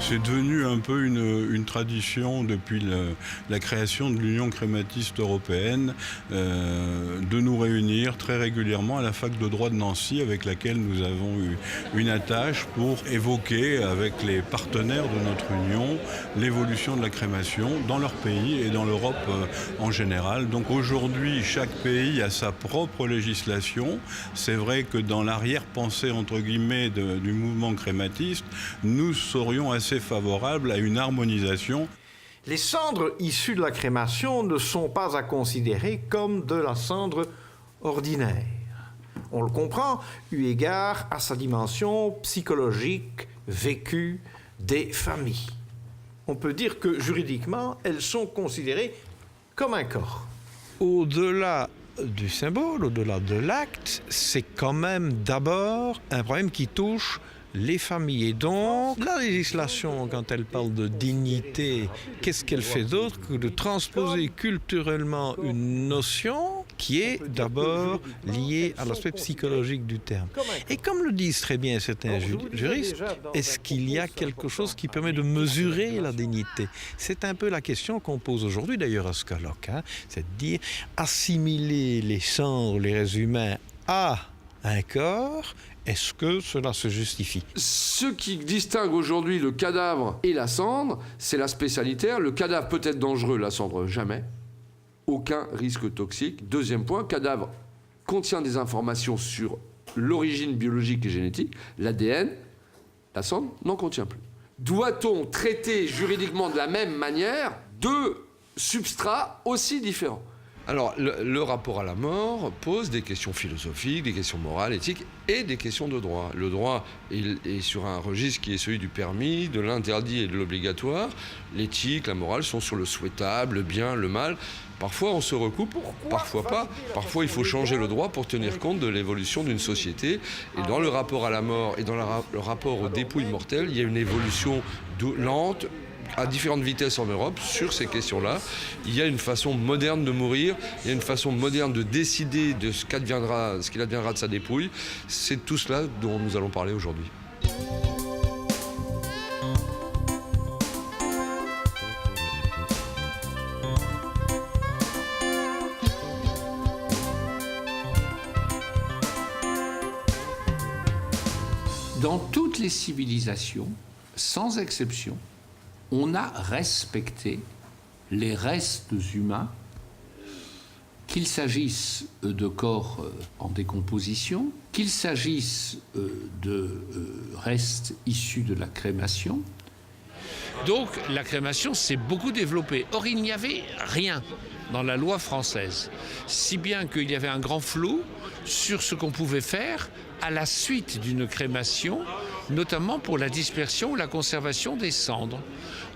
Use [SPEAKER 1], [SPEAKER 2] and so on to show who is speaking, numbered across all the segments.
[SPEAKER 1] C'est devenu un peu une tradition depuis la création de l'Union crématiste européenne de nous réunir très régulièrement à la fac de droit de Nancy, avec laquelle nous avons eu une attache pour évoquer avec les partenaires de notre union l'évolution de la crémation dans leur pays et dans l'Europe en général. Donc aujourd'hui, chaque pays a sa propre législation. C'est vrai que dans l'arrière-pensée entre guillemets du mouvement crématiste, nous serions assez favorables à une harmonisation.
[SPEAKER 2] Les cendres issues de la crémation ne sont pas à considérer comme de la cendre ordinaire. On le comprend, eu égard à sa dimension psychologique vécue des familles. On peut dire que juridiquement, elles sont considérées comme un corps.
[SPEAKER 3] Au-delà du symbole, au-delà de l'acte, c'est quand même d'abord un problème qui touche les familles. Et donc, la législation, quand elle parle de dignité, qu'est-ce qu'elle fait d'autre que de transposer culturellement une notion qui est d'abord liée à l'aspect psychologique du terme. Et comme le disent très bien certains juristes, est-ce qu'il y a quelque chose qui permet de mesurer la dignité? C'est un peu la question qu'on pose aujourd'hui d'ailleurs à ce colloque, c'est de dire assimiler les cendres, les restes humains à un corps. Est-ce que cela se justifie?
[SPEAKER 4] Ce qui distingue aujourd'hui le cadavre et la cendre, c'est l'aspect sanitaire. Le cadavre peut être dangereux, la cendre jamais. Aucun risque toxique. Deuxième point, cadavre contient des informations sur l'origine biologique et génétique, l'ADN. La cendre n'en contient plus. Doit-on traiter juridiquement de la même manière deux substrats aussi différents? Alors, le rapport à la mort pose des questions philosophiques, des questions morales, éthiques et des questions de droit. Le droit est sur un registre qui est celui du permis, de l'interdit et de l'obligatoire. L'éthique, la morale sont sur le souhaitable, le bien, le mal. Parfois, on se recoupe, parfois pas. Parfois, il faut changer le droit pour tenir compte de l'évolution d'une société. Et dans le rapport à la mort et dans le rapport aux dépouilles mortelles, il y a une évolution lente, à différentes vitesses en Europe sur ces questions-là. Il y a une façon moderne de mourir, il y a une façon moderne de décider de ce qu'il adviendra de sa dépouille. C'est tout cela dont nous allons parler aujourd'hui.
[SPEAKER 5] Dans toutes les civilisations, sans exception, on a respecté les restes humains, qu'il s'agisse de corps en décomposition, qu'il s'agisse de restes issus de la crémation.
[SPEAKER 6] Donc la crémation s'est beaucoup développée. Or, il n'y avait rien dans la loi française, si bien qu'il y avait un grand flou sur ce qu'on pouvait faire à la suite d'une crémation, notamment pour la dispersion ou la conservation des cendres.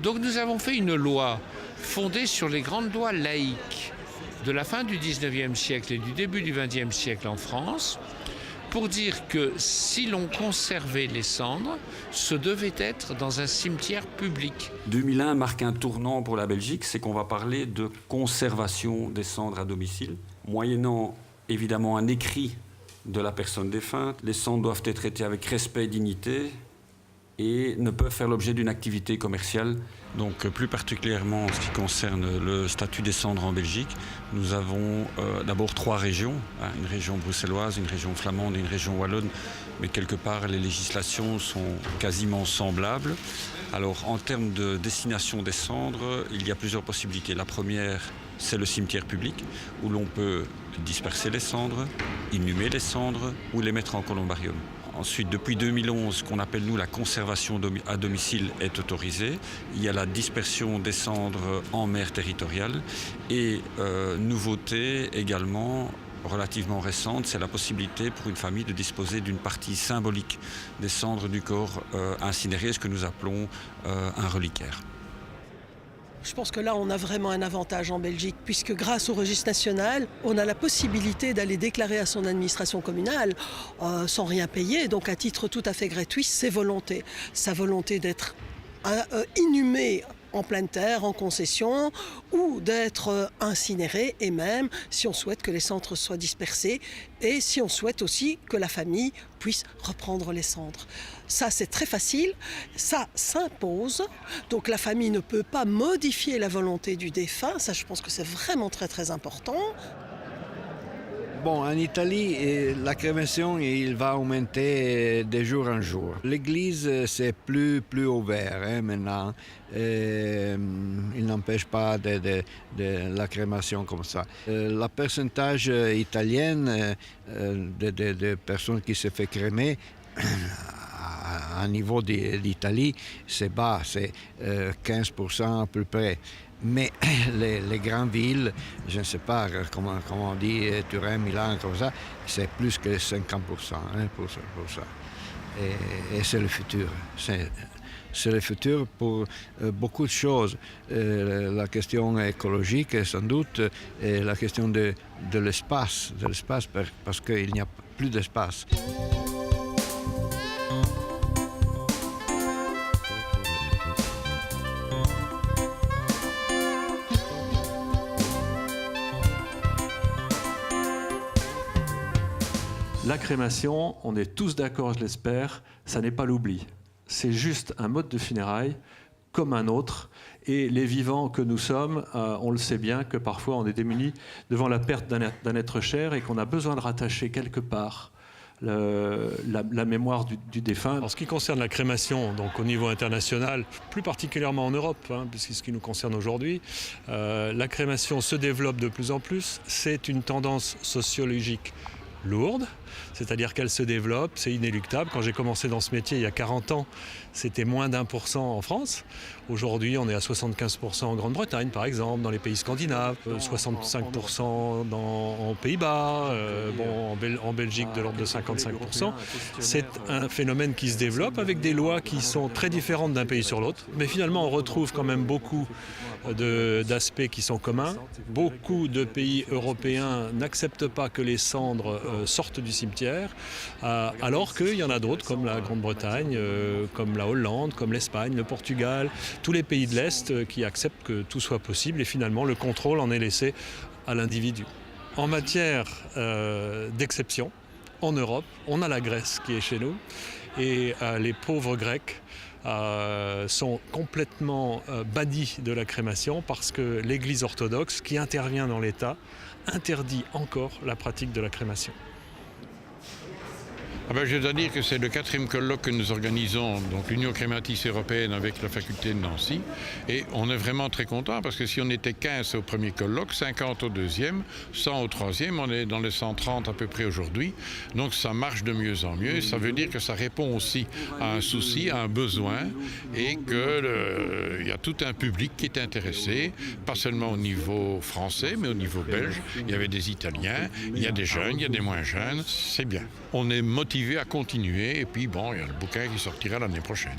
[SPEAKER 6] Donc nous avons fait une loi fondée sur les grandes lois laïques de la fin du 19e siècle et du début du 20e siècle en France, pour dire que si l'on conservait les cendres, ce devait être dans un cimetière public.
[SPEAKER 7] 2001 marque un tournant pour la Belgique, c'est qu'on va parler de conservation des cendres à domicile, moyennant évidemment un écrit de la personne défunte. Les cendres doivent être traitées avec respect et dignité et ne peuvent faire l'objet d'une activité commerciale.
[SPEAKER 8] Donc plus particulièrement en ce qui concerne le statut des cendres en Belgique, nous avons d'abord 3 régions, une région bruxelloise, une région flamande et une région wallonne, mais quelque part les législations sont quasiment semblables. Alors en termes de destination des cendres, il y a plusieurs possibilités. La première, c'est le cimetière public, où l'on peut disperser les cendres, inhumer les cendres ou les mettre en columbarium. Ensuite, depuis 2011, ce qu'on appelle nous la conservation à domicile est autorisée. Il y a la dispersion des cendres en mer territoriale et nouveauté également relativement récente, c'est la possibilité pour une famille de disposer d'une partie symbolique des cendres du corps incinéré, ce que nous appelons un reliquaire.
[SPEAKER 9] Je pense que là, on a vraiment un avantage en Belgique, puisque grâce au registre national, on a la possibilité d'aller déclarer à son administration communale sans rien payer, donc à titre tout à fait gratuit, ses volontés. Sa volonté d'être inhumé en pleine terre, en concession, ou d'être incinérés, et même si on souhaite que les cendres soient dispersées, et si on souhaite aussi que la famille puisse reprendre les cendres. Ça, c'est très facile, ça s'impose, donc la famille ne peut pas modifier la volonté du défunt, ça je pense que c'est vraiment très très important.
[SPEAKER 10] Bon, en Italie, la crémation il va augmenter de jour en jour. L'église, c'est plus ouvert maintenant. Il n'empêche pas de la crémation comme ça. Le pourcentage italien de personnes qui se font crémer, à niveau d'Italie, c'est bas, c'est 15% à peu près. Mais les grandes villes, je ne sais pas comment on dit, Turin, Milan, comme ça, c'est plus que 50% pour ça. Et c'est le futur. C'est le futur pour beaucoup de choses. La question écologique, sans doute, et la question de l'espace, parce qu'il n'y a plus d'espace.
[SPEAKER 11] La crémation, on est tous d'accord, je l'espère, ça n'est pas l'oubli. C'est juste un mode de funérailles comme un autre. Et les vivants que nous sommes, on le sait bien que parfois on est démunis devant la perte d'un être cher et qu'on a besoin de rattacher quelque part la mémoire du défunt.
[SPEAKER 12] En ce qui concerne la crémation, donc au niveau international, plus particulièrement en Europe, puisque c'est ce qui nous concerne aujourd'hui, la crémation se développe de plus en plus. C'est une tendance sociologique lourde, c'est-à-dire qu'elle se développe, c'est inéluctable. Quand j'ai commencé dans ce métier il y a 40 ans, c'était moins d'1% en France. Aujourd'hui, on est à 75% en Grande-Bretagne, par exemple, dans les pays scandinaves, 65% en Pays-Bas, en Belgique de l'ordre de 55%. C'est un phénomène qui se développe avec des lois qui sont très différentes d'un pays sur l'autre. Mais finalement, on retrouve quand même beaucoup d'aspects qui sont communs. Beaucoup de pays européens n'acceptent pas que les cendres sortent du cimetière, alors qu'il y en a d'autres, comme la Grande-Bretagne, comme la Hollande, comme l'Espagne, le Portugal, tous les pays de l'Est qui acceptent que tout soit possible et finalement le contrôle en est laissé à l'individu. En matière d'exception, en Europe, on a la Grèce qui est chez nous et les pauvres Grecs sont complètement bannis de la crémation parce que l'Église orthodoxe, qui intervient dans l'État, interdit encore la pratique de la crémation.
[SPEAKER 1] Je dois dire que c'est le 4e colloque que nous organisons, donc l'Union crématiste européenne avec la faculté de Nancy. Et on est vraiment très contents parce que si on était 15 au premier colloque, 50 au deuxième, 100 au troisième, on est dans les 130 à peu près aujourd'hui. Donc ça marche de mieux en mieux. Ça veut dire que ça répond aussi à un souci, à un besoin et qu'il y a tout un public qui est intéressé, pas seulement au niveau français, mais au niveau belge. Il y avait des Italiens, il y a des jeunes, il y a des moins jeunes. C'est bien. On est motivé à continuer et puis il y a le bouquin qui sortira l'année prochaine.